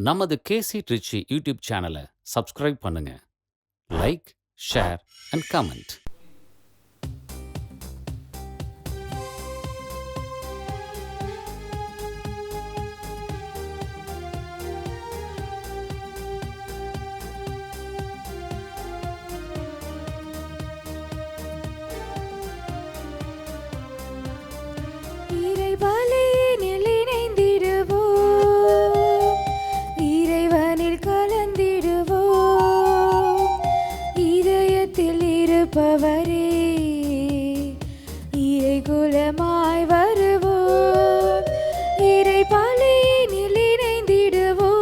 நமது கேசி ட்ரிச்சி யூடியூப் சேனலை சப்ஸ்கிரைப் பண்ணுங்க. Like, share and comment. இருப்பவரே இறை குலமாய் வருவோம், இறை பலியினில் இணைந்திடுவோம்,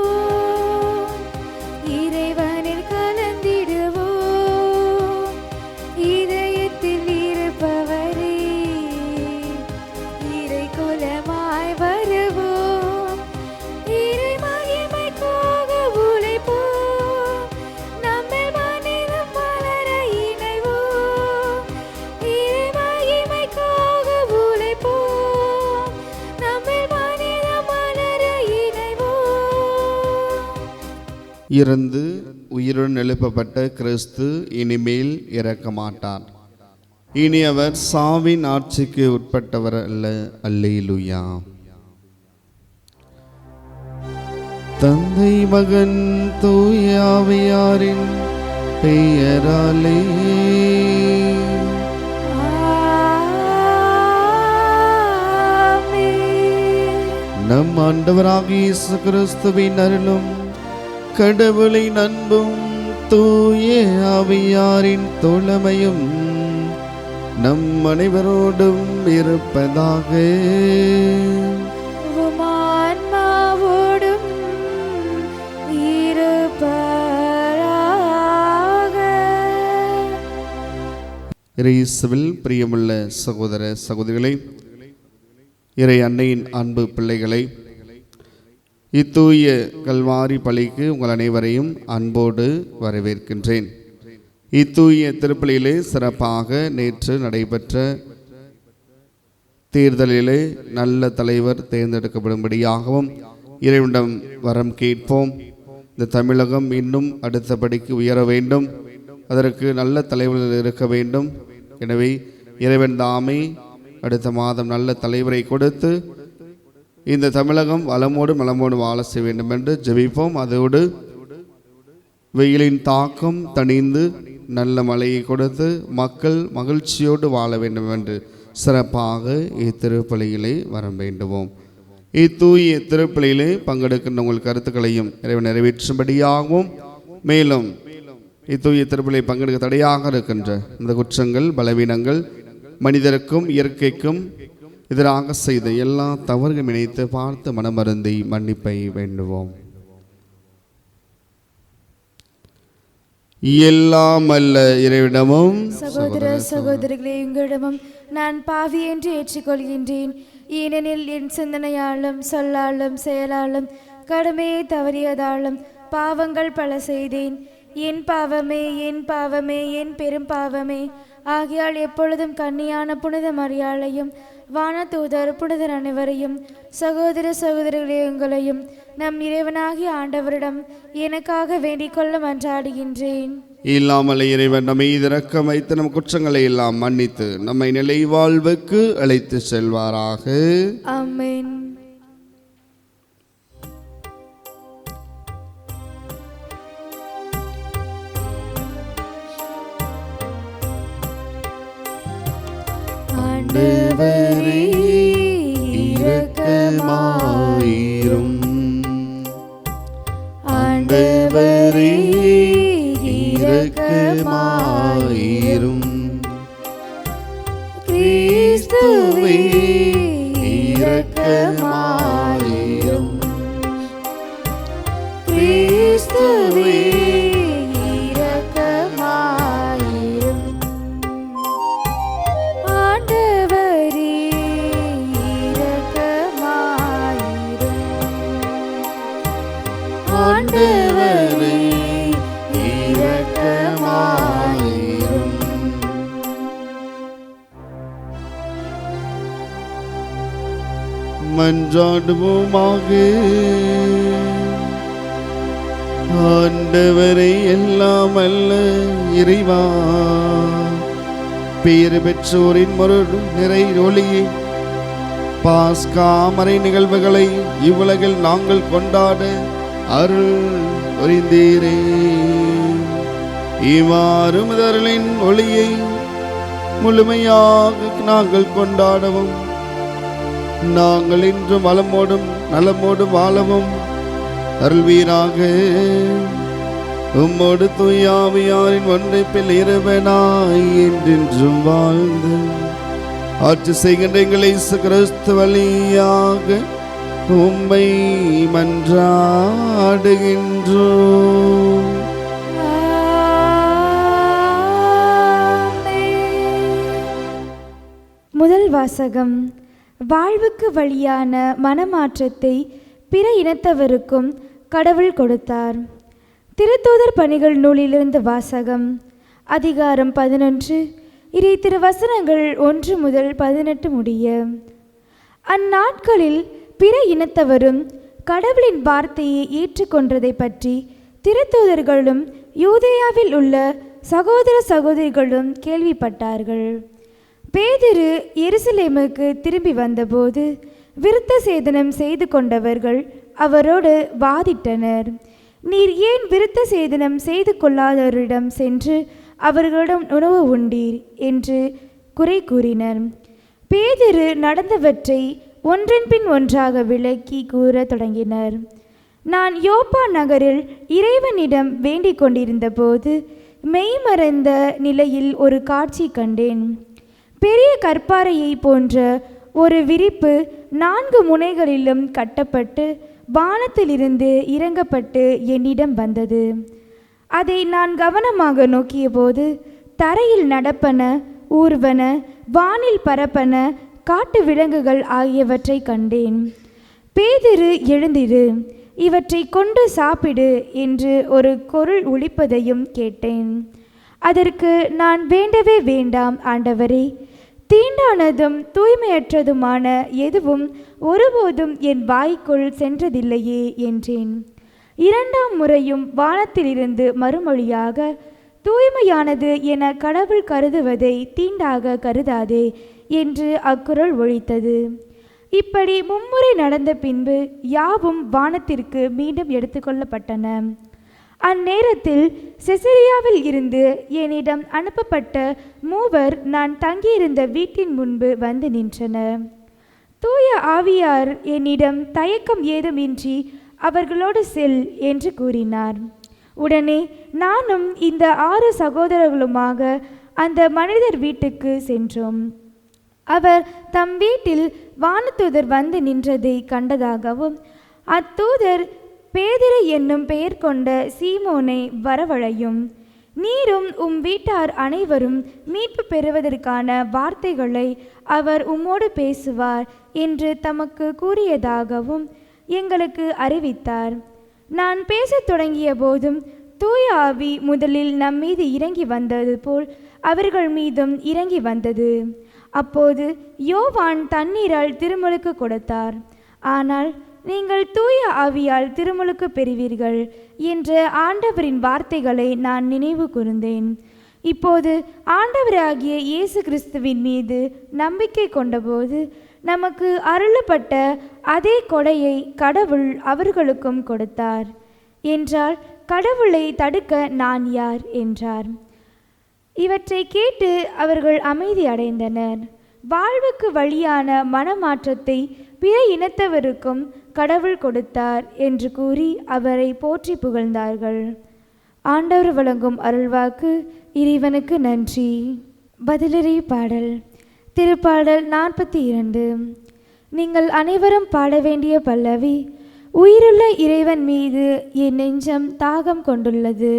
இறைவனில் கலந்திடுவோம். இதயத்தில் இருப்பவரே இறை குலமாய் வருவோம், இறை மகிமைக்காக உழைப்போம், நம்மில் மனிதம் வளர இணைவோம், இறை மகிமைக்காக உழைப்போம், நம்மில் மனிதம் வளர இணைவோம். இறந்து உயிருடன் எழுப்பப்பட்ட கிறிஸ்து இனிமேல் இறக்க மாட்டார். இனி அவர் சாவின் ஆட்சிக்கு உட்பட்டவர் அல்ல. அல்லேலூயா. தந்தை, மகன், தூய ஆவியாரின் பெயராலே ஆமென். நம் ஆண்டவராகிய இயேசு கிறிஸ்துவின் அருளும் கடவுளின் அன்பும் தூய ஆவியாரின் தோழமையும் நம் அனைவரோடும் இருப்பதாக. உம் ஆன்மாவோடும் இருப்பதாக. இயேசுவில் பிரியமுள்ள சகோதர சகோதரிகளே, இறை அன்னையின் அன்பு பிள்ளைகளை, இத்தூய கல்வாரி பலிக்கு உங்கள் அனைவரையும் அன்போடு வரவேற்கின்றேன். இத்தூய திருப்பலியிலே சிறப்பாக நேற்று நடைபெற்ற தேர்தலிலே நல்ல தலைவர் தேர்ந்தெடுக்கப்படும்படியாகவும் இறைவனிடம் வரம் கேட்போம். இந்த தமிழகம் இன்னும் அடுத்தபடிக்கு உயர வேண்டும், அதற்கு நல்ல தலைவர்கள் இருக்க வேண்டும். எனவே இறைவன் தாமே அடுத்த மாதம் நல்ல தலைவரை கொடுத்து இந்த தமிழகம் வளமோடு நலமோடு வாழ செய்ய வேண்டும் என்று ஜெபிப்போம். அதோடு வெயிலின் தாக்கம் தணிந்து நல்ல மழையை கொடுத்து மக்கள் மகிழ்ச்சியோடு வாழ வேண்டும் என்று சிறப்பாக இத்திருப்பலியிலே வர வேண்டுவோம். இத்தூய திருப்பலியிலே பங்கெடுக்கின்ற உங்கள் கருத்துக்களையும் இறைவன் நிறைவேற்றும்படியாகவும், மேலும் இத்தூய திருப்பலியை பங்கெடுக்க தடையாக இருக்கின்ற இந்த குற்றங்கள், பலவீனங்கள், மனிதருக்கும் இயற்கைக்கும் எதிராக செய்த எல்லா தவறுகளும் இணைத்து பார்த்து மனமருந்தி மன்னிப்பை வேண்டுவோம். எல்லாம் அல்ல இறைவிடமும் சகோதர சகோதரிகளே, உங்களிடமும் நான் பாவி என்று ஏற்றுக்கொள்கின்றேன். ஏனெனில் என் சிந்தனையாலும் சொல்லாலும் செயலாலும் கடமையை தவறியதாலும் பாவங்கள் பல செய்தேன். என் பாவமே, என் பாவமே, என் பெரும் பாவமே. ஆகையால் எப்பொழுதும் கன்னியான புனித மரியாளையும் வானதூதர் புனிதர் அனைவரையும் சகோதர சகோதரிகளே உங்களையும் நம் இறைவனாகிய ஆண்டவரிடம் எனக்காக வேண்டிக் கொள்ள மன்றாடுகின்றேன். இல்லாமல் இறைவன் நம்மை இரக்கம் வைத்து நம் குற்றங்களை எல்லாம் மன்னித்து நம்மை நிலை வாழ்வுக்கு அழைத்து செல்வாராக. ஆமென். ஆண்டவரே இரக்கமாயிரும், ஆண்டவரே இரக்கமாயிரும், கிறிஸ்துவே இரக்கமாயிரும், கிறிஸ்துவே இரக்கமாயிரும், ஆண்டவரே இரக்கமாயிரும், ஆண்டவரே இரக்கமாயிரும். மன்றாடுவோமாக. ஆண்டவரை எல்லாம் அல்ல இறைவா, பேறு பெற்றோரின் மறு நிறை ஒளியை பாஸ்கா மறை நிகழ்வுகளை இவ்வுலகில் நாங்கள் கொண்டாட அருள் புரிந்தீரே. இவ்வாறு முதலின் ஒளியை முழுமையாக நாங்கள் கொண்டாடவும் நாங்கள் இன்றும் வளமோடும் நலமோடும் வாழவும் அருள்வீராக. உம்மோடு தூயாவியாரின் ஒன்றைப்பில் இறைவனாய் என்றென்றும் வாழ்ந்து ஆட்சி செய்கின்ற எங்கள் இயேசு கிறிஸ்து வழியாக உம்மை மன்றாடுகின்றோம். முதல் வாசகம். வாழ்வுக்கு வழியான மனமாற்றத்தை பிற இனத்தவருக்கும் கடவுள் கொடுத்தார். திருத்தூதர் பணிகள் நூலிலிருந்து வாசகம். அதிகாரம் 11, இறை திருவசனங்கள் 1 முதல் 18 முடிய. அந்நாட்களில் பிற இனத்தவரும் கடவுளின் வார்த்தையை ஏற்றுக்கொண்டதை பற்றி திருத்தூதர்களும் யூதேயாவில் உள்ள சகோதர சகோதரிகளும் கேள்விப்பட்டார்கள். பேதுரு எருசலேமுக்கு திரும்பி வந்தபோது விருத்த சேதனம் செய்து கொண்டவர்கள் அவரோடு வாதிட்டனர். நீர் ஏன் விருத்த சேதனம் செய்து கொள்ளாதவரிடம் சென்று அவர்களிடம் உணவு உண்டீர் என்று குறை கூறினர். பேதுரு நடந்தவற்றை ஒன்றன் பின் ஒன்றாக விளக்கி கூற தொடங்கினர். நான் யோப்பா நகரில் இறைவனிடம் வேண்டிக் கொண்டிருந்த போது மெய்மறந்த நிலையில் ஒரு காட்சி கண்டேன். பெரிய கற்பாறையை போன்ற ஒரு விரிப்பு 4 முனைகளிலும் கட்டப்பட்டு வானத்திலிருந்து இறங்கப்பட்டு என்னிடம் வந்தது. அதை நான் கவனமாக நோக்கிய போது தரையில் நடப்பன, ஊர்வன, வானில் பரப்பன காட்டு விலங்குகள் ஆகியவற்றை கண்டேன். பேதுரு, எழுந்திரு, இவற்றை கொண்டு சாப்பிடு என்று ஒரு குரல் ஒலிப்பதையும் கேட்டேன். அதற்கு நான், வேண்டவே வேண்டாம் ஆண்டவரே, தீண்டானதும் தூய்மையற்றதுமான எதுவும் ஒருபோதும் என் வாய்க்குள் சென்றதில்லையே என்றேன். 2ஆம் முறையும் வானத்திலிருந்து மறுமொழியாக, தூய்மையானது என கடவுள் கருதுவதை தீண்டாக கருதாதே என்று அக்குரல் ஒலித்தது. இப்படி 3 முறை நடந்த பின்பு யாவும் வானத்திற்கு மீண்டும் எடுத்துக்கொள்ளப்பட்டன. அந்நேரத்தில் செசரியாவில் இருந்து என்னிடம் அனுப்பப்பட்ட 3 நான் தங்கியிருந்த வீட்டின் முன்பு வந்து நின்றனர். தூய ஆவியார் என்னிடம் தயக்கம் ஏதுமின்றி அவர்களோடு செல் என்று கூறினார். உடனே நானும் இந்த 6 சகோதரர்களுமாக அந்த மனிதர் வீட்டுக்கு சென்றோம். அவர் தம் வீட்டில் வானதூதர் வந்து நின்றதை கண்டதாகவும் அத்தூதர் பேதுரு என்னும் பெயர் கொண்ட சீமோனை வரவழையும், நீரும் வீட்டார் அனைவரும் மீட்பு பெறுவதற்கான வார்த்தைகளை அவர் உம்மோடு பேசுவார் என்று தமக்கு கூறியதாகவும் எங்களுக்கு அறிவித்தார். நான் பேசத் தொடங்கிய போதும் தூய ஆவி முதலில் நம்மீது இறங்கி வந்தது போல் அவர்கள் மீதும் இறங்கி வந்தது. அப்போது யோவான் தண்ணீரால் திருமுழுக்கு கொடுத்தார். ஆனால் நீங்கள் தூய ஆவியால் திருமுழுக்கு பெறுவீர்கள் என்ற ஆண்டவரின் வார்த்தைகளை நான் நினைவு கூர்ந்தேன். இப்போது ஆண்டவராகிய இயேசு கிறிஸ்துவின் மீது நம்பிக்கை கொண்டபோது நமக்கு அருளப்பட்ட அதே கொடையை கடவுள் அவர்களுக்கும் கொடுத்தார் என்றால் கடவுளை தடுக்க நான் யார் என்றார். இவற்றை கேட்டு அவர்கள் அமைதி அடைந்தனர். வாழ்வுக்கு வழியான மனமாற்றத்தை பிற இனத்தவருக்கும் கடவுள் கொடுத்தார் என்று கூறி அவரை போற்றி புகழ்ந்தார்கள். ஆண்டவர் வழங்கும் அருள்வாக்கு. இறைவனுக்கு நன்றி. பதிலுரை பாடல். திருப்பாடல் 42. நீங்கள் அனைவரும் பாட வேண்டிய பல்லவி. உயிருள்ள இறைவன் மீது என் நெஞ்சம் தாகம் கொண்டுள்ளது.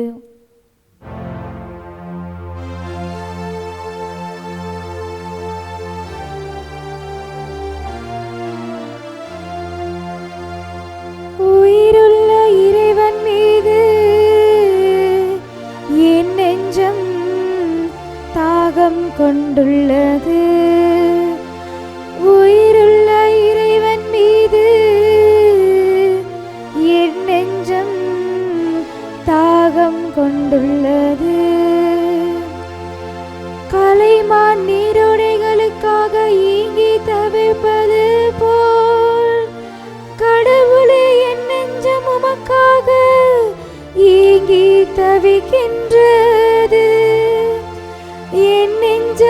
உயிருள்ள இறைவன் மீது என் நெஞ்சம் தாகம் கொண்டுள்ளது. உயிருள்ள இறைவன் மீது என் நெஞ்சம்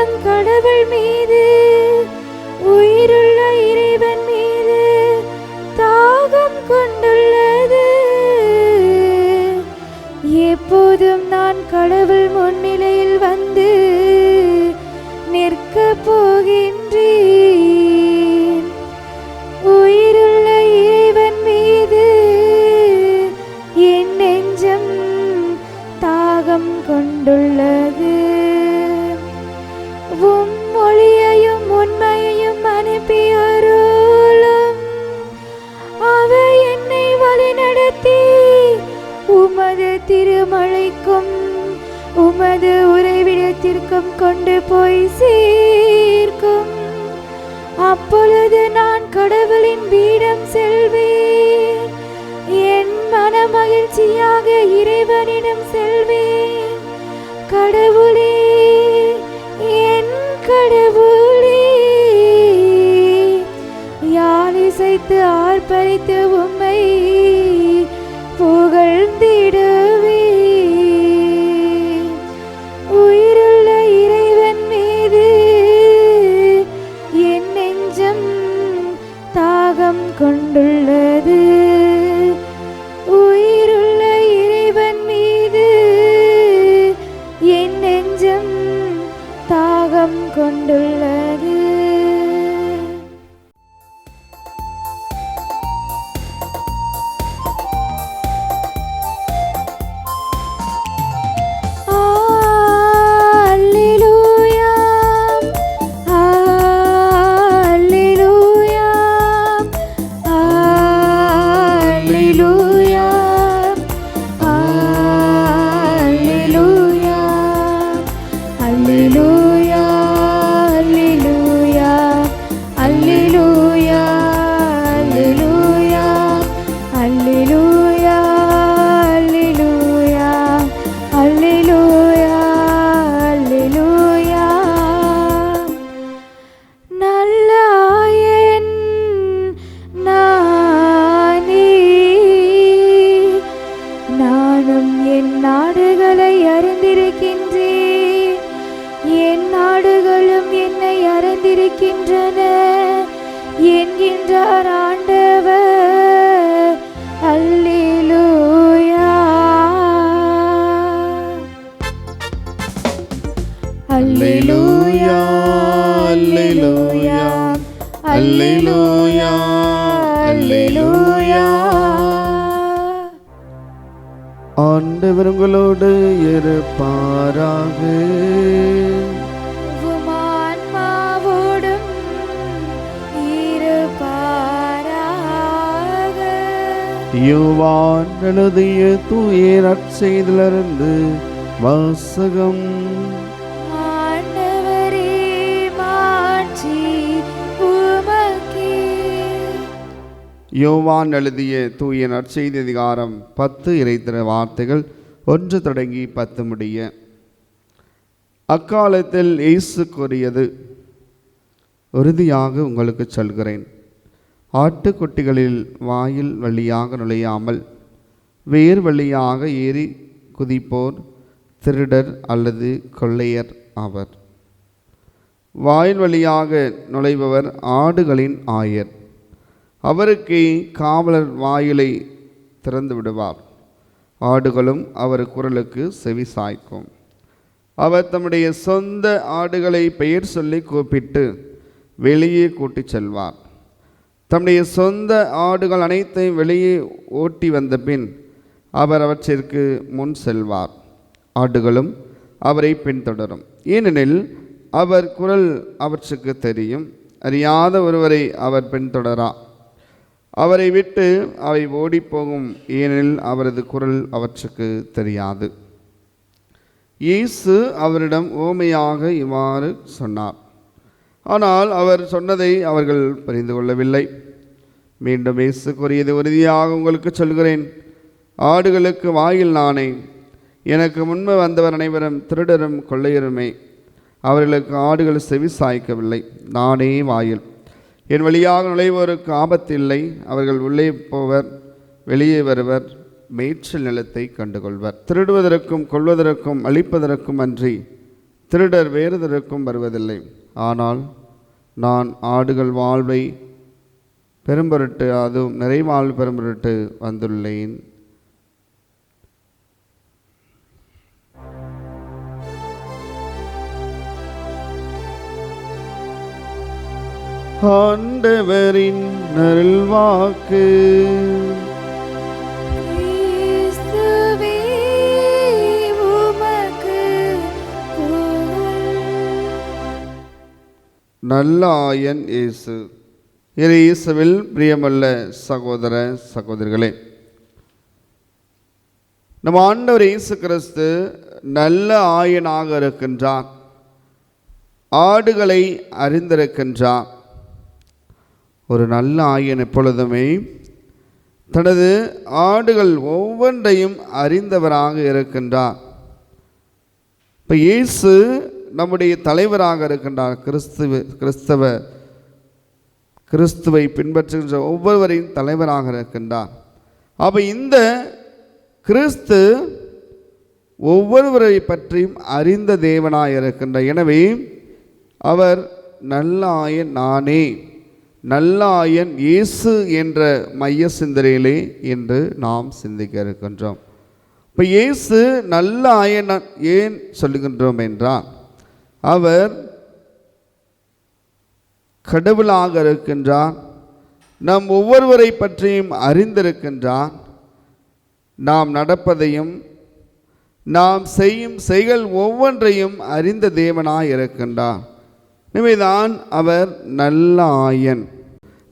தாகம் கடவுள் மீது, உயிருள்ள இறைவன் மீது தாகம் கொண்டுள்ளது. எப்போதும் நான் கடவுள் முன்னிலையில் வந்து நிற்க போகின்றேன். உயிருள்ள இறைவன் மீது என் நெஞ்சம் தாகம் கொண்டுள்ளது. உம் மொழியையும் உண்மையையும் அனுப்பி அருளும். அவை என்னை வழிநடத்தி உமது திருமலைக்கும் உமது உறைவிடத்திற்கும் கொண்டு போய் சேர்க்கும். அப்பொழுது நான் கடவுளின் பீடம் செல்வேன். என் மன மகிழ்ச்சியாக இறைவனிடம் செல்வேன். கடவுளே, என் கடவுளே, யாழிசைத்து ஆர்ப்பரித்து உம்மை புகழ்ந்திடுவே. உயிருள்ள இறைவன் மீது என் நெஞ்சம் தாகம் கொண்டுள்ளது. உயிருள்ள இறைவன் மீது என் நெஞ்சம் தாகம் கொண்டுள்ளது. என்கின்றார் ஆண்டவர். அல்லேலூயா, அல்லேலூயா, அல்லேலூயா, அல்லேலூயா, அல்லேலூயா. ஆண்டவர் உங்களோடு இருப்பாராக. யோவான் எழுதிய தூய நற்செய்தியிலிருந்து வாசகம். ஆண்டவரே, மாட்சி உமக்கே. யோவான் எழுதிய தூய நற்செய்தி அதிகாரம் 10 இறைத்திர வார்த்தைகள் 1 தொடங்கி 10 முடிய. அக்காலத்தில் இயேசு கூறியது, உறுதியாக உங்களுக்கு சொல்கிறேன், ஆட்டுக்குட்டிகளில் வாயில் வழியாக நுழையாமல் வேர் வழியாக ஏறி குதிப்போர் திருடர் அல்லது கொள்ளையர் ஆவர். வாயில் வழியாக நுழைபவர் ஆடுகளின் ஆயர். அவருக்கே காவலர் வாயிலை திறந்து விடுவார். ஆடுகளும் அவர் குரலுக்கு செவி சாய்க்கும். அவர் தம்முடைய சொந்த ஆடுகளை பெயர் சொல்லி கூப்பிட்டு வெளியே கூட்டிச் செல்வார். தம்முடைய சொந்த ஆடுகள் அனைத்தையும் வெளியே ஓட்டி வந்த பின் அவர் அவற்றிற்கு முன் செல்வார். ஆடுகளும் அவரை பின்தொடரும். ஏனெனில் அவர் குரல் அவற்றுக்கு தெரியும். அறியாத ஒருவரை அவர் பின்தொடரா. அவரை விட்டு அவை ஓடிப்போகும். ஏனெனில் அவரது குரல் அவற்றுக்கு தெரியாது. இயேசு அவரிடம் உவமையாக இவ்வாறு சொன்னார். ஆனால் அவர் சொன்னதை அவர்கள் புரிந்து கொள்ளவில்லை. மீண்டும் இயேசு கூறியது, உறுதியாக உங்களுக்கு சொல்கிறேன், ஆடுகளுக்கு வாயில் நானே. எனக்கு முன்பு வந்தவர் அனைவரும் திருடரும் கொள்ளையருமே. அவர்களுக்கு ஆடுகள் செவி சாய்க்கவில்லை. நானே வாயில். என் வழியாக நுழைவோருக்கு ஆபத்தில்லை. அவர்கள் உள்ளே போவர், வெளியே வருவர், மேய்ச்சல் நிலத்தை கண்டுகொள்வர். திருடுவதற்கும் கொள்வதற்கும் அழிப்பதற்கும் அன்றி திருடர் வேறுதற்கும் வருவதில்லை, ஆனால் நான் ஆடுகள் வாழ்வை பெரும்பொருட்டு, அதுவும் நிறைவாழ்வு பெரும்பொருட்டு வந்துள்ளேன். ஆண்டவரின் நல்வாக்கு. கிறிஸ்துவே உமக்கு புகழ். நல்ல ஆயன் இயேசு. இயேசுவில் பிரியமல்ல சகோதர சகோதரிகளே, நம் ஆண்டவர் இயேசு கிறிஸ்து நல்ல ஆயனாக இருக்கின்றார். ஆடுகளை அறிந்திருக்கின்றார். ஒரு நல்ல ஆயன் எப்பொழுதுமே தனது ஆடுகள் ஒவ்வொன்றையும் அறிந்தவராக இருக்கின்றார். இப்போ இயேசு நம்முடைய தலைவராக இருக்கின்றார். கிறிஸ்துவை பின்பற்றுகின்ற ஒவ்வொருவரையும் தலைவராக இருக்கின்றார். அப்போ இந்த கிறிஸ்து ஒவ்வொருவரை பற்றியும் அறிந்த தேவனாக இருக்கின்றார். எனவே அவர் நல்ல ஆயன் நானே, நல்ல ஆயன் இயேசு என்ற மைய சிந்தனையிலே என்று நாம் சிந்திக்க இருக்கின்றோம். இப்போ இயேசு நல்ல ஆயன் ஏன் சொல்லுகின்றோம் என்றால், அவர் கடவுளாக இருக்கின்றார். நம் ஒவ்வொருவரை பற்றியும் அறிந்திருக்கின்றார். நாம் நடப்பதையும் நாம் செய்யும் செயல் ஒவ்வொன்றையும் அறிந்த தேவனாய் இருக்கின்றார். எனவேதான் அவர் நல்ல ஆயன்.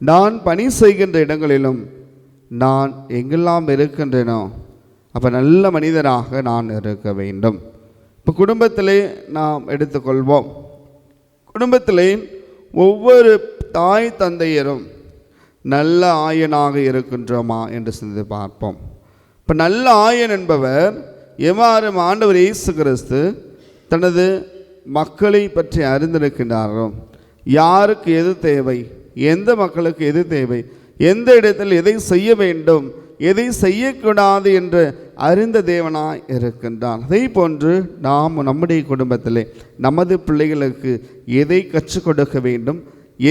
நான் பணி செய்கின்ற இடங்களிலும் நான் எங்கெல்லாம் இருக்கின்றேனோ அப்போ நல்ல மனிதராக நான் இருக்க வேண்டும். இப்போ குடும்பத்திலே நாம் எடுத்துக்கொள்வோம். குடும்பத்திலே ஒவ்வொரு தாய் தந்தையரும் நல்ல ஆயனாக இருக்கின்றோமா என்று சிந்தித்து பார்ப்போம். இப்போ நல்ல ஆயன் என்பவர் எவ்வாறு ஆண்டவர் இயேசு கிறிஸ்து தனது மக்களை பற்றி அறிந்திருக்கின்றாரோ, யாருக்கு எது தேவை, எந்த மக்களுக்கு எது தேவை, எந்த இடத்தில் எதை செய்ய வேண்டும், எதை செய்யக்கூடாது என்று அறிந்த தேவனாய் இருக்கின்றான். அதே போன்று நாம் நம்முடைய குடும்பத்திலே நமது பிள்ளைகளுக்கு எதை கற்றுக் கொடுக்க வேண்டும்,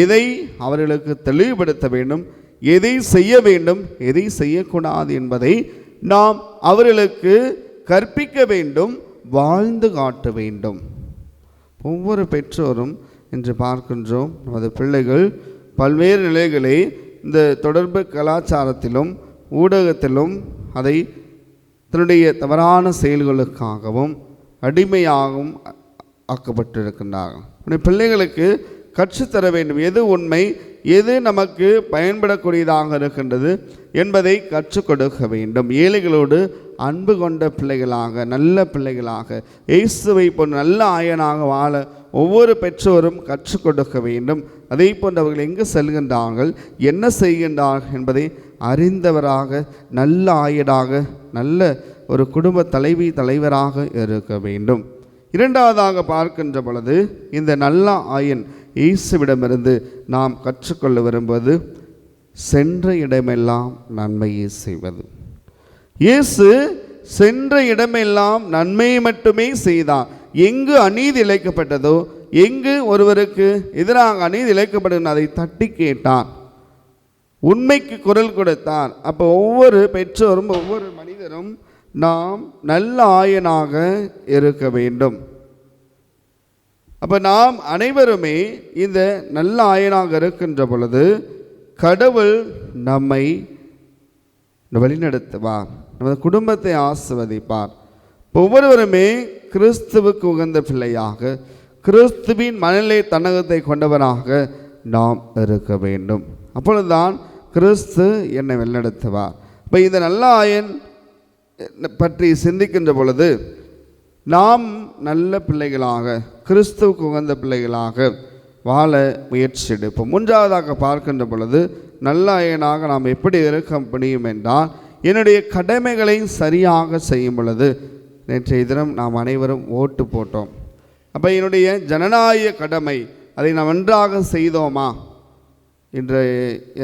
எதை அவர்களுக்கு தெளிவுபடுத்த வேண்டும், எதை செய்ய வேண்டும், எதை செய்யக்கூடாது என்பதை நாம் அவர்களுக்கு கற்பிக்க வேண்டும், வாழ்ந்து காட்ட வேண்டும். ஒவ்வொரு பெற்றோரும் இன்று பார்க்கின்றோம், நமது பிள்ளைகள் பல்வேறு நிலைகளை இந்த தொடர்பு கலாச்சாரத்திலும் ஊடகத்திலும் அதை தன்னுடைய தவறான செயல்களுக்காகவும் அடிமையாகவும் ஆக்கப்பட்டிருக்கின்றார்கள். பிள்ளைகளுக்கு கற்றுத்தர வேண்டும், எது உண்மை, எது நமக்கு பயன்படக்கூடியதாக இருக்கின்றது என்பதை கற்றுக் கொடுக்க வேண்டும். ஏழைகளோடு அன்பு கொண்ட பிள்ளைகளாக, நல்ல பிள்ளைகளாக, இயேசுவை போன்ற நல்ல ஆயனாக வாழ ஒவ்வொரு பெற்றோரும் கற்றுக் கொடுக்க வேண்டும். அதே போன்று அவர்கள் எங்கு செல்கின்றார்கள், என்ன செய்கின்றார்கள் என்பதை அறிந்தவராக, நல்ல ஆயனாக, நல்ல ஒரு குடும்ப தலைவராக இருக்க வேண்டும். இரண்டாவதாக பார்க்கின்ற பொழுது, இந்த நல்ல ஆயன் இயேசுவிடமிருந்து நாம் கற்றுக்கொள்ள விரும்புவது சென்ற இடமெல்லாம் நன்மையை செய்வது. இயேசு சென்ற இடமெல்லாம் நன்மையை மட்டுமே செய்தார். எங்கு அநீதி இழைக்கப்பட்டதோ, எங்கு ஒருவருக்கு எதிராக அநீதி இழைக்கப்படும் அதை தட்டி கேட்டார், உண்மைக்கு குரல் கொடுத்தார். அப்போ ஒவ்வொரு பெற்றோரும் ஒவ்வொரு மனிதரும் நாம் நல்ல ஆயனாக இருக்க வேண்டும். அப்போ நாம் அனைவருமே இந்த நல்ல ஆயனாக இருக்கின்ற பொழுது கடவுள் நம்மை வழிநடத்துவார், நமது குடும்பத்தை ஆசிர்வதிப்பார். ஒவ்வொருவருமே கிறிஸ்துவுக்கு உகந்த பிள்ளையாக, கிறிஸ்துவின் மனநிலை தன்னகத்தை கொண்டவராக நாம் இருக்க வேண்டும். அப்பொழுதுதான் கிறிஸ்து என்னை வழிநடத்துவார். இப்போ இந்த நல்ல ஆயன் பற்றி சிந்திக்கின்ற பொழுது நாம் நல்ல பிள்ளைகளாக, கிறிஸ்துவுக்கு உகந்த பிள்ளைகளாக வாழ முயற்சி எடுப்போம். மூன்றாவதாக பார்க்கின்ற பொழுது நல்ல ஆயனாக நாம் எப்படி இருக்க முடியும் என்றால், என்னுடைய கடமைகளை சரியாக செய்யும் பொழுது, நேற்றைய தினம் நாம் அனைவரும் ஓட்டு போட்டோம். அப்போ என்னுடைய ஜனநாயக கடமை அதை நாம் நன்றாக செய்தோமா? இன்று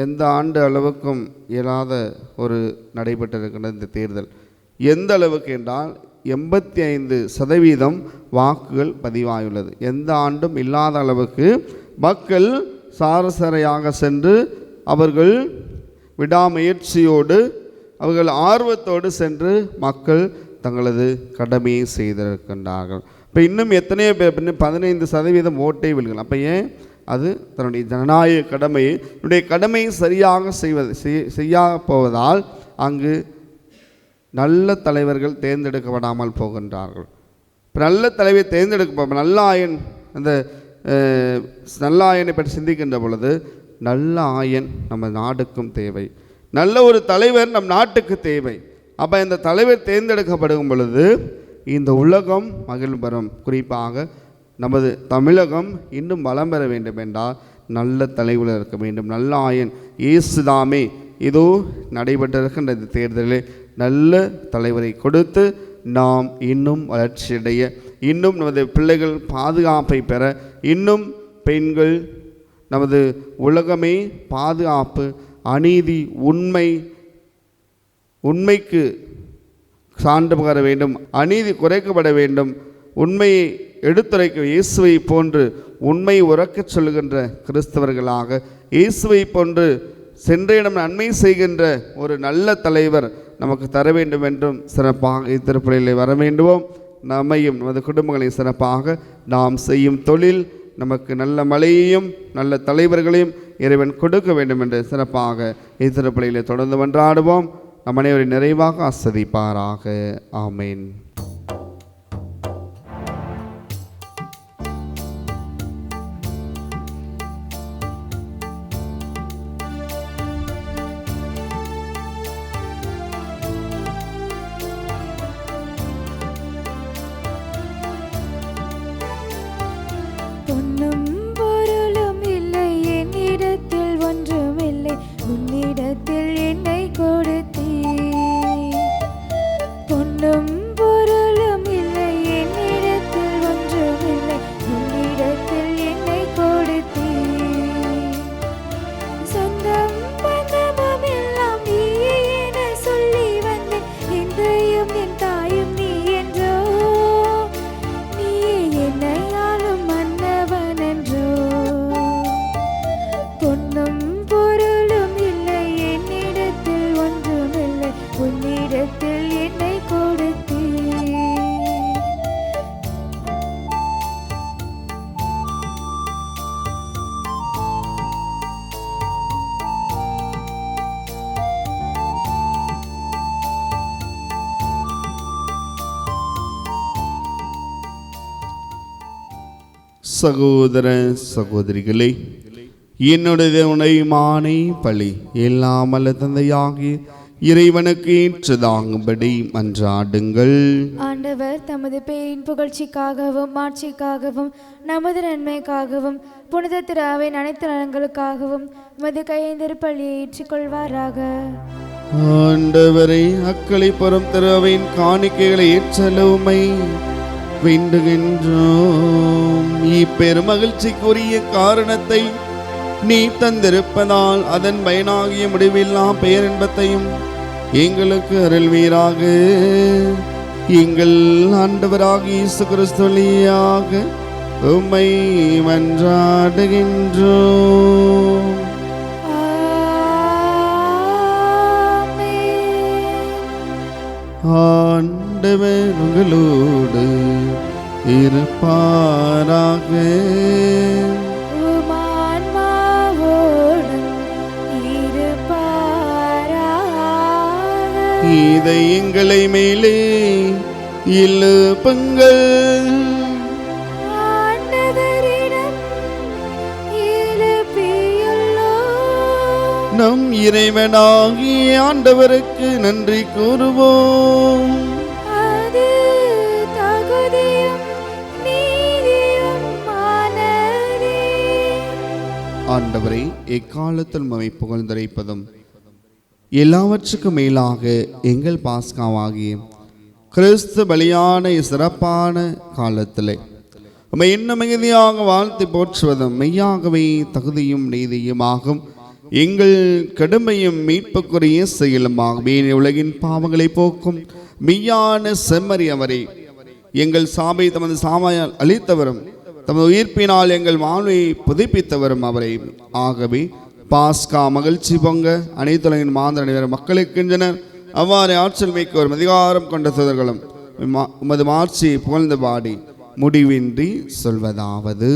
எந்த ஆண்டு அளவுக்கும் இயலாத ஒரு நடைபெற்றிருக்கின்ற இந்த தேர்தல் எந்த அளவுக்கு என்றால், 85% வாக்குகள் பதிவாயுள்ளது. எந்த ஆண்டும் இல்லாத அளவுக்கு மக்கள் சாரசரையாக சென்று அவர்கள் விடாமுயற்சியோடு அவர்கள் ஆர்வத்தோடு சென்று மக்கள் தங்களது கடமையை செய்திருக்கின்றார்கள். இப்போ இன்னும் எத்தனையோ பேர் 15% ஓட்டை விழுங்கள். அப்போ ஏன்? அது தன்னுடைய ஜனநாயக கடமையை சரியாக செய்யா போவதால் அங்கு நல்ல தலைவர்கள் தேர்ந்தெடுக்கப்படாமல் போகின்றார்கள். இப்போ நல்ல தலைவர் தேர்ந்தெடுக்க நல்ல ஆயன் அந்த நல்ல ஆயனை பற்றி சிந்திக்கின்ற பொழுது நல்ல ஆயன் நம்ம நாடுக்கும் தேவை, நல்ல ஒரு தலைவர் நம் நாட்டுக்கு தேவை. அப்போ இந்த தலைவர் தேர்ந்தெடுக்கப்படும் பொழுது இந்த உலகம் மகிழ்பெறும். குறிப்பாக நமது தமிழகம் இன்னும் வளம் பெற வேண்டும் என்றால் நல்ல தலைவர் இருக்க வேண்டும். நல்ல ஆயன் இயேசுதாமே இதோ நடைபெற்றிருக்கின்ற இந்த தேர்தலில் நல்ல தலைவரை கொடுத்து நாம் இன்னும் வளர்ச்சியடைய, இன்னும் நமது பிள்ளைகள் பாதுகாப்பை பெற, இன்னும் பெண்கள் நமது உலகமே பாதுகாப்பு, அநீதி, உண்மைக்கு சான்று பகர வேண்டும், அநீதி குறைக்கப்பட வேண்டும், உண்மையை எடுத்துரைக்க இயேசுவை போன்று உண்மை உறக்கச் சொல்லுகின்ற கிறிஸ்தவர்களாக, இயேசுவை போன்று சென்ற இடம் நன்மை செய்கின்ற ஒரு நல்ல தலைவர் நமக்கு தர வேண்டும் என்றும் சிறப்பாக இத்திருப்பலிலே வர வேண்டுவோம். நம்மையும் நமது குடும்பங்களை சிறப்பாக நாம் செய்யும் தொழில் நமக்கு நல்ல மழையையும் நல்ல தலைவர்களையும் இறைவன் கொடுக்க வேண்டும் என்று சிறப்பாக இத்திருப்பலிலே தொடர்ந்து மன்றாடுவோம். நம் அனைவரை நிறைவாக ஆசீர்வதிப்பாராக. ஆமேன். பொன்னும் பொருளும் இல்லை என்னிடத்தில், ஒன்றுமில்லை உன்னிடத்தில் என்னை கொடுத்தீர். பொன்னும் பொருளும் இல்லை என்னிடத்தில், ஒன்றுமில்லை உன்னிடத்தில் என்னை கொடுத்தீர். சொந்தம் பந்தமும் எல்லாம் நீயே என சொல்லி வந்தேன், என் தையும் என் தாயும் நீ என்றோ, நீயே என்னை ஆளும் மன்னவன் என்றோ. பொன்னும் பொருளும் இல்லை என்னிடத்தில், ஒன்றுமில்லை உன்னிடத்தில் என்னை கொடுத்தீர். சகோதர சகோதரிகளே, என்னுடைய உணைமானை பழி எல்லாமல்ல தந்தையாகி இறைவனுக்கு ஏற்றதாகும்படி மன்றாடுங்கள். ஆண்டவர் தமது பேரின் புகழ்ச்சிக்காகவும் மாட்சிக்காகவும் நமது நன்மைக்காகவும் புனித திராவின் அனைத்து நலன்களுக்காகவும் மது கையெழுந்திருப்பள்ளியை ஏற்றுக்கொள்வாராக. ஆண்டவரை அக்களை புறம் திராவின் காணிக்கைகளை ஏற்றலுமை வேண்டுகின்றோம். இப்பெருமகிழ்ச்சிக்குரிய காரணத்தை நீ தந்திருப்பதால் அதன் பயனாகிய முடிவில்லா பேரின்பத்தையும் எங்களுக்கு அருள்வீராக. எங்கள் ஆண்டவராகிய இயேசு கிறிஸ்து வழியாக உம்மை மன்றாடுகின்றோம். ஆண்டவர் உங்களோடு இருப்பாராக. இதை எங்களை மேலே எழுப்புங்கள். நம் இறைவனாகிய ஆண்டவருக்கு நன்றி கூறுவோம். ஆண்டவரை எக்காலத்தில் நம்மை புகழ்ந்தரைப்பதும் எல்லாவற்றுக்கும் மேலாக எங்கள் பாஸ்காவாகிய கிறிஸ்து பலியான சிறப்பான காலத்திலே உம்மை இன்னும் மிகுதியாக வாழ்த்து போற்றுவதும் மெய்யாகவே தகுதியும் நீதியுமாகும். எங்கள் கடுமையும் மீட்புக்குரிய செயலுமாகவே உலகின் பாவங்களை போக்கும் மெய்யான செம்மறி அவரே. எங்கள் சாபை தமது சாமையால் அளித்தவரும் தமது உயிர்ப்பினால் எங்கள் வாழ்வை புதுப்பித்தவரும் அவரே. ஆகவே பாஸ்கா மகிழ்ச்சி பொங்க அனைத்துலகின் மாந்தர் அனைவரும் மக்களுக்கின்றனர். அவ்வாறு ஆற்றல் மிக்கவரும் அதிகாரம் கொண்ட தூதர்களும் உமது மாட்சியை புகழ்ந்து பாடி முடிவின்றி சொல்வதாவது: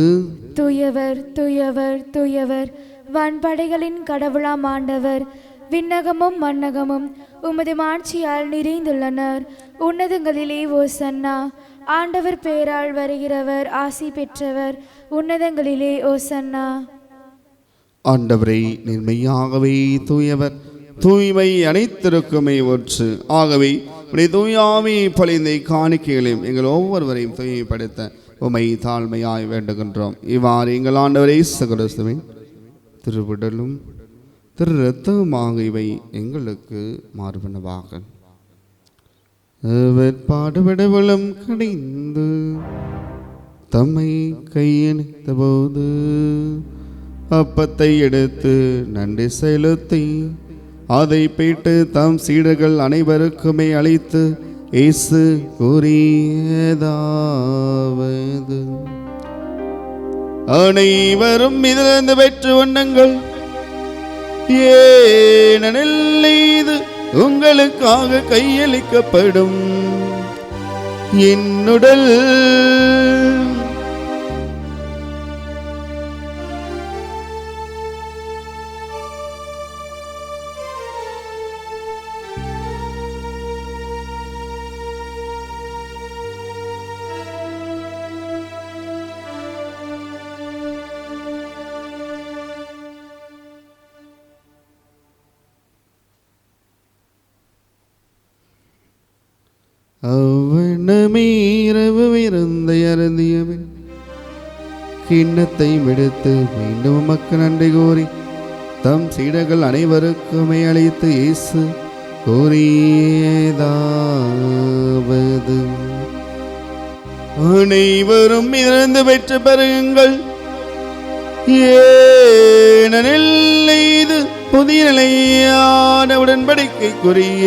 தூயவர் தூயவர் தூயவர், வான்படைகளின் கடவுளாம் ஆண்டவர், விண்ணகமும் மண்ணகமும் உமது மாட்சியால் நிறைந்துள்ளனர். உன்னதங்களிலே ஓசன்னா. ஆண்டவர் பெயரால் வருகிறவர் ஆசி பெற்றவர். உன்னதங்களிலே ஓசன்னா. ஆண்டவரே, நீர் மெய்யாகவே தூயவர், தூய்மை அனைத்திற்குமே ஒன்று. ஆகவே தூயாமை பொழிந்த காணிக்கைகளையும் எங்கள் ஒவ்வொருவரையும் தூய்மைப்படுத்த உமை தாழ்மையாய் வேண்டுகின்றோம். இவ்வாறு எங்கள் ஆண்டவரே கிறிஸ்துவின் திருவுடலும் திரு இரத்தமாக இவை எங்களுக்கு மாறுபனவாக. அவர் பாடுபடவளம் கடைந்து தம்மை கையணித்த போது அப்பத்தை எடுத்து நன்றி செலுத்தி அதை பிட்டு தம் சீடர்கள் அனைவருக்குமே அளித்து இயேசு கூறியதாவது: அனைவரும் இதிலிருந்து பெற்று உண்ணுங்கள், ஏனெனில் இது உங்களுக்காக கையளிக்கப்படும் என் உடல். அவ்வனமீரவு விருந்தை அருந்தியவன் கிண்ணத்தை எடுத்து மீண்டும் உமக்கு நன்றி கூறி தம் சீடர்கள் அனைவருக்குமே அளித்து இயேசு கூறியதாவது: அனைவரும் இதிலிருந்து பெற்று பருகுங்கள், ஏனெனில் இது புதிய நிலையான உடன்படிக்கைக்குரிய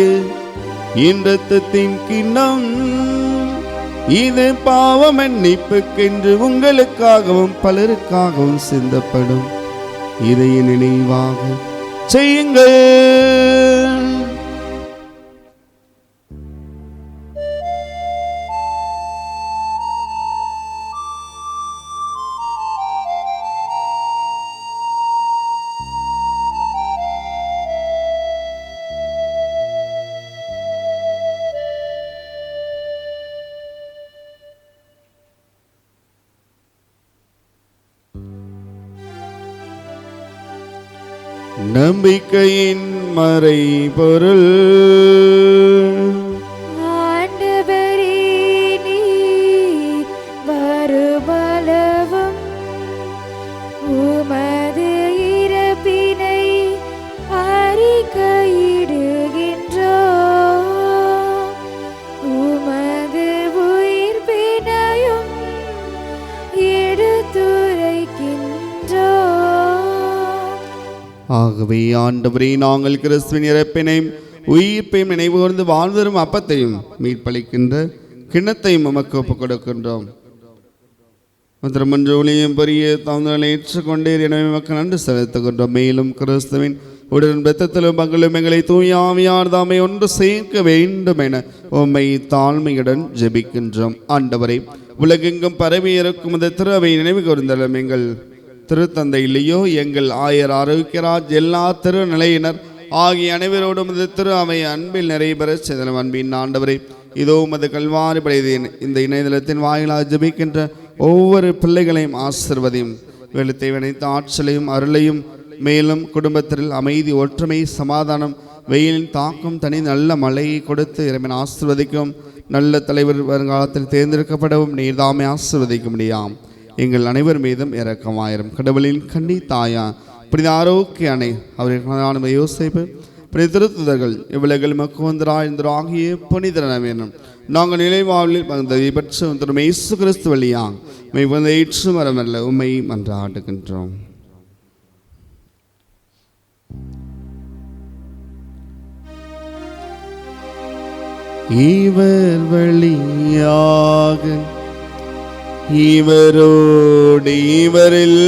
என் இரத்தத்தின் கிண்ணம். இது பாவ மன்னிப்புக்கென்று உங்களுக்காகவும் பலருக்காகவும் சிந்தப்படும். இதை நினைவாக செய்யுங்கள். நம்பிக்கையின் மறைபொருள். ஆண்டவரே, நீர் வருமளவும் உமது இறப்பினை அறிக்கையிடுகின்றோம், உமது உயிர்ப்பினையும் எடுத்துரைக்கின்றோம். ஆகவே ஆண்டவரே, நாங்கள் கிறிஸ்துவின் இறப்பினையும் உயிர்ப்பையும் நினைவுகூர்ந்து வாழ்வரும் அப்பத்தையும் மீட்பளிக்கின்ற கிண்ணத்தையும் உமக்கு ஒப்புக் கொடுக்கின்றோம். மந்திரமன்றோலியும் பெரிய தாழ்ந்தலை ஏற்றுக்கொண்டீர், எனவே மக்கள் நன்றி செலுத்துகின்றோம். மேலும் கிறிஸ்துவின் உடன் இரத்தத்திலும் பங்களும் எங்களை தூயாவியார் தாமே ஒன்று சேர்க்க வேண்டும் என உம்மை தாழ்மையுடன் ஜெபிக்கின்றோம். ஆண்டவரை, உலகெங்கும் பரவி இருக்கும் இந்த திருவை நினைவு கூர்ந்தலும் எங்கள் திருத்தந்தை இல்லையோ, எங்கள் ஆயர் ஆரோக்கியராஜ், எல்லா திருநிலையினர் ஆகிய அனைவரோடும் திரு அவை அன்பில் நிறைவேற செய்தலும். அன்பின் ஆண்டவரே, இதோ உமது கல்வாரி படையது இந்த இணையதளத்தின் வாயிலாக ஜெபிக்கின்ற ஒவ்வொரு பிள்ளைகளையும் ஆசிர்வதியும், வெளுத்தை வினைத்த ஆற்றலையும் அருளையும், மேலும் குடும்பத்தில் அமைதி, ஒற்றுமை, சமாதானம், வெயிலின் தாக்கம் தனி நல்ல மழையை கொடுத்து இறைவன் ஆசிர்வதிக்கும். நல்ல தலைவர் வருங்காலத்தில் தேர்ந்தெடுக்கப்படவும் நீர்தாமே ஆசிர்வதிக்க முடியாம். எங்கள் அனைவர் மீதும் இரக்கமாயிரும். கடவுளின் கண்ணி தாயா புனித ஆரோக்கிய அணை அவர்கள் யோசிப்பு புனித திருத்துதர்கள் இவ்வுலகில் மக்குவந்தராகிய புனிதரவேனும் நாங்கள் நிலைவாழ்வில் பகுந்ததை பெற்று திரு இயேசு கிறிஸ்து வழியாக மெய்வந்த ஏற்று வரமல்ல உம்மை மன்றாடுகின்றோம். இவர் வழியாக இவரோடு இவரில்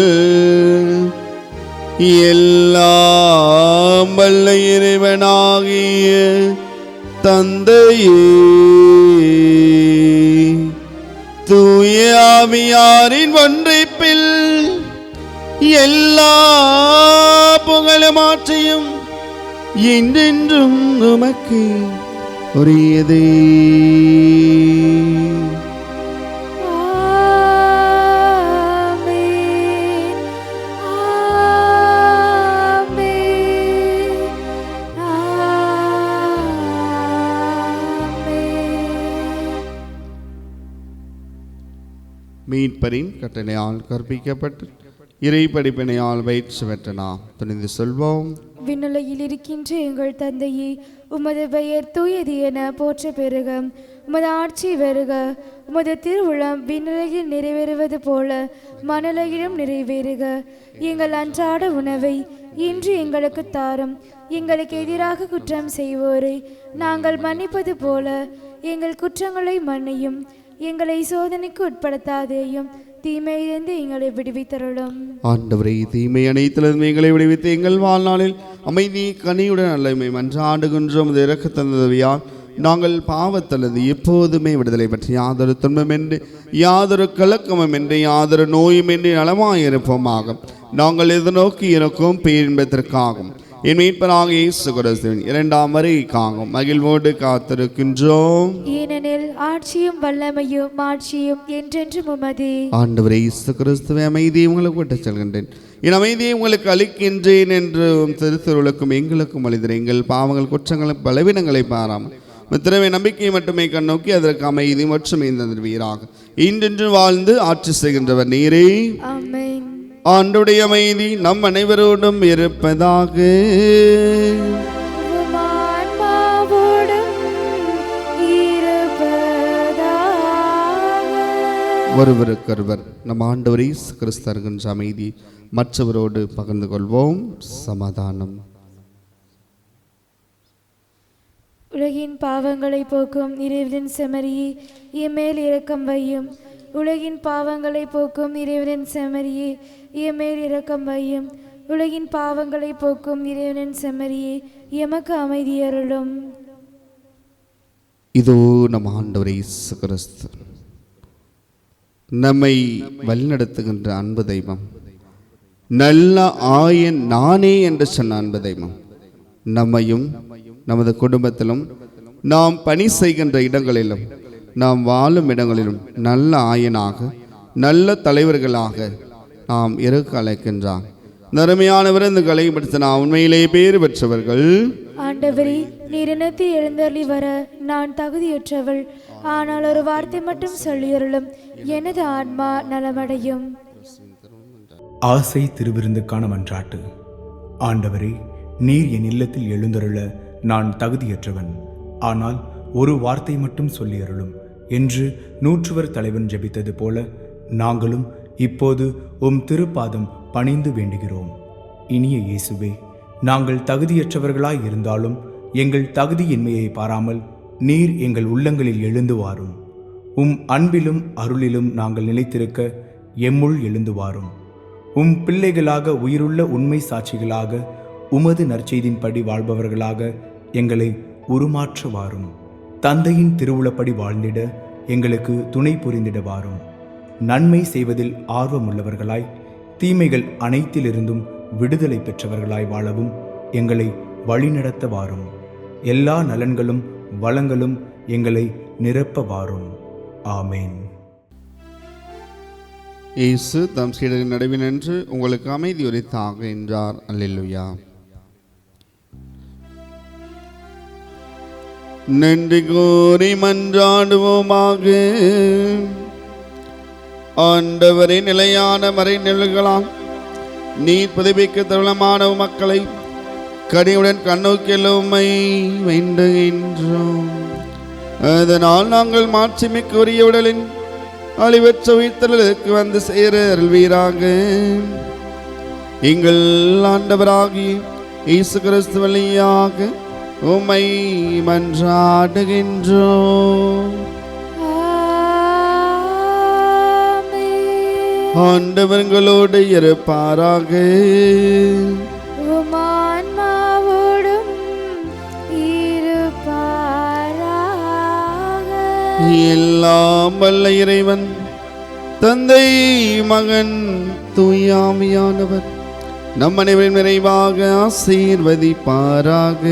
எல்லாம் வல்ல இறைவனாகிய தந்தையே தூய ஆவியாரின் ஒன்றிப்பில் எல்லா புகழுமாற்றியும் என்றென்றும் உமக்கு உரியதே. மீட்பரின் கட்டளையால் கற்பிக்கப்பட்டு இறை படிப்பினையால் பயிற்சி பெற்ற நாம் துணிந்து சொல்வோம். விண்ணுலகில் இருக்கின்ற எங்கள் தந்தையே, உமது பெயர் தூயது என போற்ற பெறுக. உமது ஆட்சி வருக. உமது திருவுளம் விண்ணுலகில் நிறைவேறுவது போல மண்ணுலகிலும் நிறைவேறுக. எங்கள் அன்றாட உணவை இன்று எங்களுக்கு தாரும். எங்களுக்கு எதிராக குற்றம் செய்வோரை நாங்கள் மன்னிப்பது போல எங்கள் குற்றங்களை மன்னியும். எங்களை சோதனைக்கு உட்படுத்தாதேயும், தீமையிலிருந்து எங்களை விடுவித்தருளும். ஆண்டவரே, தீமை அனைத்திலிருந்து எங்களை விடுவித்து எங்கள் வாழ்நாளில் அமைதி கனியுடன் நல்லமை மன்றாடுகின்றோம். இறக்க தந்தவியால் நாங்கள் பாவத்தல்லது எப்போதுமே விடுதலை பற்றி யாதொரு துன்பமின்றி யாதொரு கலக்கமும் என்று யாதொரு நோயுமின்றி நலமாயிருப்போமாக. நாங்கள் எதிர்நோக்கி இருக்கும் பேரின்பத்திற்காகும் என் மீட்பராக இயேசு கிறிஸ்துவின் இரண்டாம் வருகைக்காகவும் மகிழ்வோடு காத்திருக்கின்றோம். ஏனெனில் ஆட்சியும் வல்லமையும் மாட்சியும் என்றென்றும் உமதே. ஆண்டவரே இயேசு கிறிஸ்துவை, அமைதியை உங்களுக்கு விட்டுச் செல்கின்றேன், என் அமைதியை உங்களுக்கு அளிக்கின்றேன் என்று திருத்தருளுக்கும் எங்களுக்கும் அளித்தேன். எங்கள் பாவங்கள் குற்றங்களும் பலவீனங்களை பாராமல் மித்திரவை நம்பிக்கையை மட்டுமே கண்ணோக்கி அதற்கு அமைதி மற்றும் தருவீராக. இன்றென்று வாழ்ந்து ஆட்சி செய்கின்றவர் நீரே. ஆமென். ஆண்டுடைய அமைதி நம் அனைவரோடும் இருப்பதாக. ஒருவருக்கொருவர் நம் ஆண்டவர் இயேசு கிறிஸ்து தருகின்ற அமைதி மற்றவரோடு பகிர்ந்து கொள்வோம். சமாதானம். உலகின் பாவங்களை போக்கும் இறைவனின் செமரியே, எம்மேல் இரக்கம் வையும். உலகின் பாவங்களை போக்கும் இறைவனின் செமரியே, எம்மேல் இரக்கம் வையும். உலகின் பாவங்களை போக்கும் இறைவனின் செமரியே, எமக்கு அமைதி அருளும். இதோ நம் ஆண்டவர் இயேசு கிறிஸ்து நம்மை வழிநடத்துகின்ற அன்பு தெய்வம், நல்ல ஆயன் நானே என்று சொன்ன அன்பு தெய்வம், நம்மையும் நமது குடும்பத்திலும் நாம் பணி செய்கின்ற இடங்களிலும் நாம் வாழும் இடங்களிலும் நல்ல ஆயனாக நல்ல தலைவர்களாக நாம் இருக்க அழைக்கின்றார். நறுமையானவர் இந்த கலைப்படுத்த நாம் உண்மையிலேயே பேறு பெற்றவர்கள். ஆண்டவரே, நீர் என்னத்தை எழுந்தருளி வர நான் தகுதியற்றவள். ஆனால் ஒரு வார்த்தை மட்டும் சொல்லியருளும், எனது ஆன்மா நலமடையும். ஆசை திருவிருந்துக்கான மன்றாட்டு. ஆண்டவரே, நீர் என் இல்லத்தில் எழுந்தருள நான் தகுதியற்றவன். ஆனால் ஒரு வார்த்தை மட்டும் சொல்லியருளும் என்று நூற்றுவர் தலைவன் ஜெபித்தது போல நாங்களும் இப்போது உம் திருப்பாதம் பணிந்து வேண்டுகிறோம். இனிய இயேசுவே, நாங்கள் தகுதியற்றவர்களாய் இருந்தாலும் எங்கள் தகுதியின்மையை பாராமல் நீர் எங்கள் உள்ளங்களில் எழுந்து வாரும். உம் அன்பிலும் அருளிலும் நாங்கள் நிலைத்திருக்க எம்முள் எழுந்து வாரும். உம் பிள்ளைகளாக உயிருள்ள உண்மை சாட்சிகளாக உமது நற்செய்தின்படி வாழ்பவர்களாக எங்களை உருமாற்ற வாரும். தந்தையின் திருவுளப்படி வாழ்ந்திட எங்களுக்கு துணை புரிந்திட வாரும். நன்மை செய்வதில் ஆர்வமுள்ளவர்களாய் தீமைகள் அனைத்திலிருந்தும் விடுதலை பெற்றவர்களாய் வாழவும் எங்களை வழிநடத்த வாரும். எல்லா நலன்களும் வளங்களும் எங்களை நிரப்ப வாரும். ஆமேன். இயேசு தம் சீடரின் நடுவில் நின்று உங்களுக்கு அமைதி உரைத்தாக என்றார். அல்லேலூயா. நன்றி கூறி மன்றாடுவோமாக. ஆண்டவரே, நிலையான மறைநிழல்களால் நீர் புதுப்பிக்க தருணமான மக்களை கனியுடன் கண்ணோக்கிய உம்மை வேண்டுகின்றோம். அதனால் நாங்கள் மாட்சிமிக்க உரிய உடலின் அழிவற்ற உயிர்த்தலுக்கு வந்து சேர அருள்வீராக. எங்கள் ஆண்டவராகிய இயேசு கிறிஸ்து வழியாக உம்மை மன்றாடுகின்றோம். ஆமென். ஆண்டவர்களோடு இருப்பாராக. உம் ஆன்மாவோடும் இருப்பாராக. எல்லாம் வல்ல இறைவன் தந்தை மகன் தூயாவியானவர் நம் அனைவரின் நிறைவாக ஆசீர்வதிப்பாராக.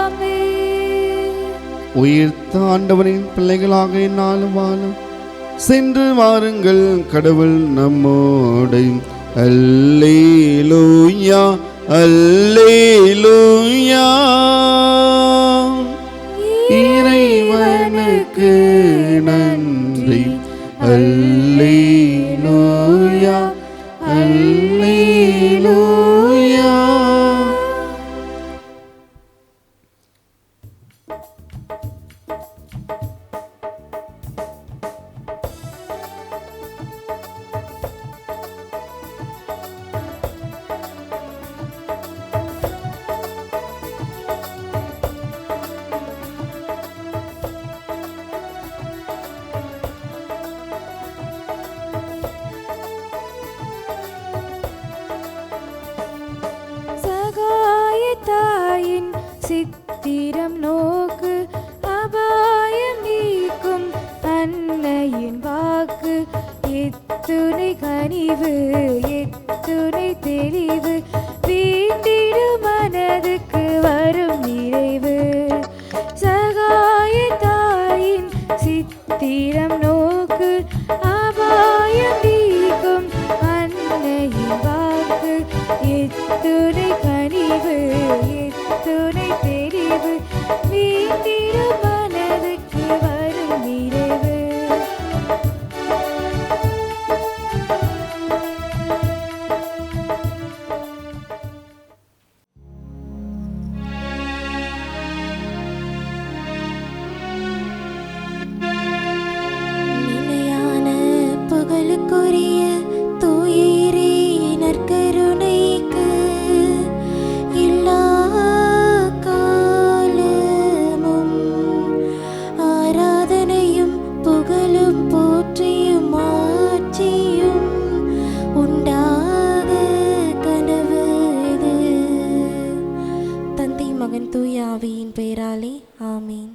ஆமென். உயிர்த்த ஆண்டவரின் பிள்ளைகளாக என்னாலும் வாழ சென்று வாருங்கள், கடவுள் நம்மோடு. அல்லேலூயா அல்லேலூயா. இறைவனுக்கு நன்றி. அல்லேலூயா அல்லேலூயா. சகாயத்தாயின் சித்திரம் நோக்கு, அபாயம் நீக்கும் அன்னையின் வாக்கு. எத்துணை கனிவு, எத்துணை தெளிவு, வேண்டிடும் மனதுக்கு வரும் நிறைவு. சகாயத்தாயின் சித்திரம் நோக்கு, அபாயம் நீக்கும் அன்னையின் வாக்கு. எத்துணை கனிவு, எத்துணை தெளிவு, வேண்டிடும் மனதுக்கு வரும் நிறைவு. நிலையான புகழுக்குரிய தூயரே நற்கருணைக்கு எல்லா காலமும் ஆராதனையும் புகழும் போற்றியும் ஆட்சியும் உண்டாக கனவுது. தந்தை மகன் தூய ஆவியின் பெயராலே ஆமீன்.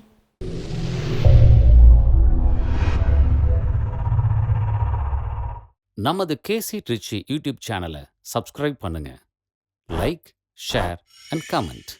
நமது கேசி ட்ரிச்சி யூடியூப் சேனலை சப்ஸ்கிரைப் பண்ணுங்க. Like, share and comment.